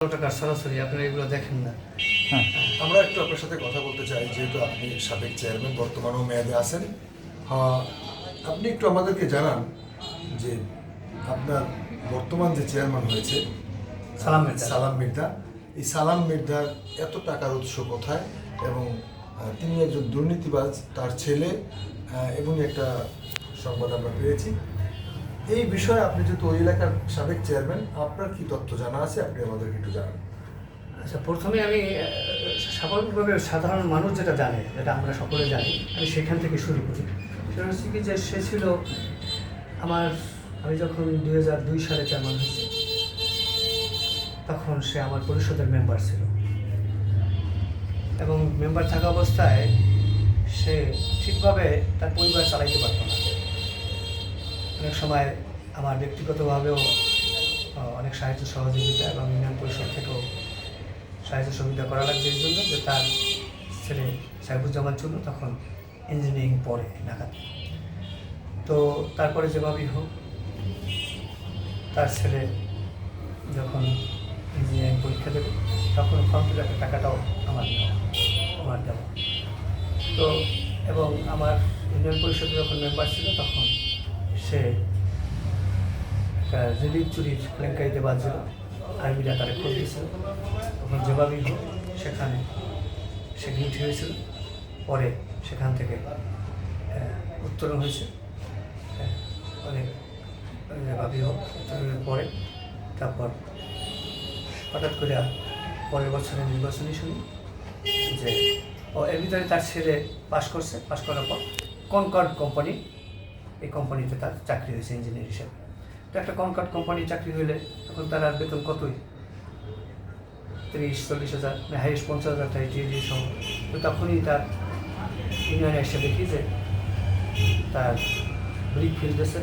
টাকার সরাসরি আপনারা এগুলো দেখেন না। হ্যাঁ, আমরা একটু আপনার সাথে কথা বলতে চাই, যেহেতু আপনি সাবেক চেয়ারম্যান, বর্তমানেও মেয়াদে আছেন। আপনি একটু আমাদেরকে জানান যে আপনার বর্তমান যে চেয়ারম্যান হয়েছে সালাম মির্জা, এই সালাম মির্জার এত টাকার উৎস কোথায়, এবং তিনি একজন দুর্নীতিবাজ, তার ছেলে, এবং একটা সংবাদ আমরা পেয়েছি। এই বিষয়ে আপনি যেহেতু ওই এলাকার সাবেক চেয়ারম্যান, আপনার কি তথ্য জানা আছে, আপনি আমাদেরকে একটু জানান। আচ্ছা, প্রথমে আমি স্বাভাবিকভাবে সাধারণ মানুষ যেটা জানে, যেটা আমরা সকলে জানি, আমি সেখান থেকে শুরু করি। সেটা হচ্ছে কি যে সে ছিল আমি যখন 2002 সালে চেয়ারম্যান হয়েছি, তখন সে আমার পরিষদের মেম্বার ছিল, এবং মেম্বার থাকা অবস্থায় সে ঠিকভাবে তার পরিবার চালাইতে পারত না। অনেক সময় আমার ব্যক্তিগতভাবেও অনেক সাহায্য সহযোগিতা এবং ইউনিয়ন পরিষদ থেকেও সাহায্য সহযোগিতা করা লাগছে, এই জন্য যে তার ছেলে সাইফুজ্জামান ছিল তখন ইঞ্জিনিয়ারিং পড়ে ঢাকাতে। তো তারপরে যেভাবেই হোক, তার ছেলে যখন ইঞ্জিনিয়ারিং পরীক্ষা দেবে, তখন ফর্ম ফিল আপের টাকাটাও আমার দেওয়া। তো এবং আমার ইউনিয়ন পরিষদে যখন মেম্বার ছিল, তখন সে একটা রিলিফ চুরির কেলেঙ্কারিতে বাজছিল, আর্মিরা তারা খোঁজ দিয়েছিল। তখন যেভাবেই হোক সেখানে সে গিল্টি হয়েছিল, পরে সেখান থেকে উত্তরণ হয়েছে। অনেক যেভাবেই হোক উত্তরণের পরে তারপর হঠাৎ করে পরের বছরের নির্বাচনী শুনি যে এর ভিতরে তার ছেলে পাশ করার পর কনকর্ড কোম্পানি, এই কোম্পানিতে তার চাকরি হয়েছে ইঞ্জিনিয়ার হিসেবে। তো একটা কনকর্ড কোম্পানির চাকরি হইলে তখন তার আর বেতন কতই 30-40 হাজার, হাইয়েস্ট 50,000 টাকা দিয়ে সহ। তো তখনই তার ইউনিয়নে এসে দেখি যে তার ব্রিক ফিল্ডেছে,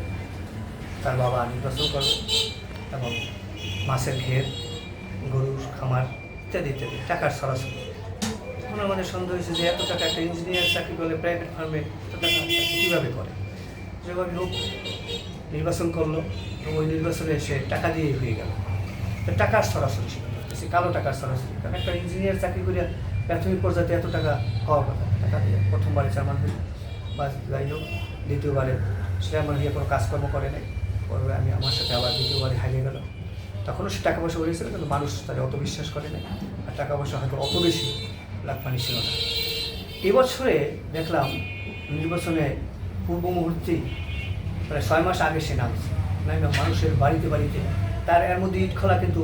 তার বাবা নির্বাচন করবে, এবং মাছের ঘের, গরুর খামার ইত্যাদি ইত্যাদি টাকার সরাসরি। তখন আমাদের সন্দেহ হয়েছে যে এত টাকা একটা ইঞ্জিনিয়ার চাকরি করলে প্রাইভেট ফার্মে এত টাকা কীভাবে করে। যেভাবে হোক নির্বাচন করলো, এবং ওই নির্বাচনে সে টাকা দিয়েই হয়ে গেল। তো টাকার সরাসরি সে কালো টাকার সরাসরি, কারণ একটা ইঞ্জিনিয়ার চাকরি করে প্রাথমিক পর্যায়ে এত টাকা হওয়ার কথা। টাকা দিয়ে প্রথমবারে চেয়ারম্যান হইল, বা যাই হোক দ্বিতীয়বারে চেয়ারম্যান হয়ে কোনো কাজকর্ম করে নাই। পরে আমার সাথে আবার দ্বিতীয়বারে হারিয়ে গেল। তখনও সে টাকা পয়সা বেরিয়েছিল, কিন্তু মানুষ তাকে অত বিশ্বাস করে নাই, আর টাকা পয়সা হয়তো অত বেশি লাভবানি ছিল না। এবছরে দেখলাম নির্বাচনে পূর্ব মুহূর্তেই প্রায় 6 মাস আগে সে নামছে, মানুষের বাড়িতে বাড়িতে তার এর মধ্যে ইট খোলা, কিন্তু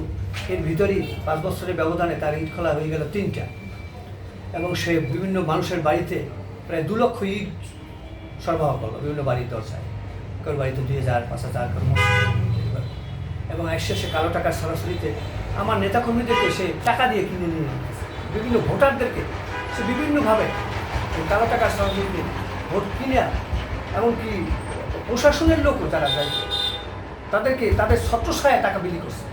এর ভিতরেই 5 বছরের ব্যবধানে তার ইট খোলা হয়ে গেল 3টা, এবং সে বিভিন্ন মানুষের বাড়িতে প্রায় 2 লক্ষ ইট সরবরাহ করলো বিভিন্ন বাড়ির দরজায়, কারোর বাড়িতে 2,000, 5,000 করে, এবং এসে সে কালো টাকার সরাসরিতে আমার নেতাকর্মীদেরকে সে টাকা দিয়ে কিনে নিয়ে নিতেছে, বিভিন্ন ভোটারদেরকে সে বিভিন্নভাবে কালো টাকার সরাসরিতে ভোট কিনে, এমনকি প্রশাসনের লোকও যারা যায় তাদেরকে তাদের ছত্রছায়া টাকা বিলি করছে।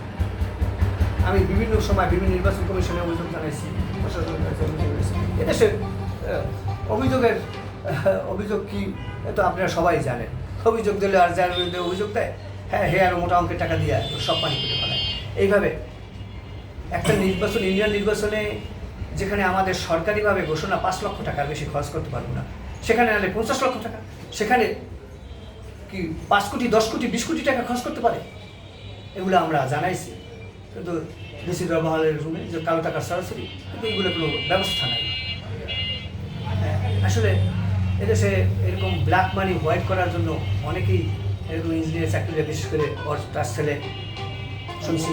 আমি বিভিন্ন সময় বিভিন্ন নির্বাচন কমিশনে অভিযোগ জানাইছি, প্রশাসনের কাছে অভিযোগ করেছি। এদেশে অভিযোগ কি তো আপনারা সবাই জানেন। অভিযোগ দিলে আর যার বিরুদ্ধে অভিযোগ দেয়, হ্যাঁ আরও মোটা অঙ্কের টাকা দিয়ে সব পানি করে ফেলায়। এইভাবে একটা নির্বাচন, ইন্ডিয়ান নির্বাচনে যেখানে আমাদের সরকারিভাবে ঘোষণা 5 লক্ষ টাকার বেশি খরচ করতে পারবো না, সেখানে নাহলে 50 লক্ষ টাকা, সেখানে কি 5 কোটি, 10 কোটি, 20 কোটি টাকা খরচ করতে পারে। এগুলো আমরা জানাইছি, কিন্তু ডিসি ব্যবহারের রুমে যে কালো টাকার সরাসরি, কিন্তু এগুলো কোনো ব্যবস্থা নাই। আসলে এদেশে এরকম ব্ল্যাক মানি হোয়াইট করার জন্য অনেকেই এরকম ইঞ্জিনিয়ার চাকরিটা, বিশেষ করে তার ছেলে শুনছি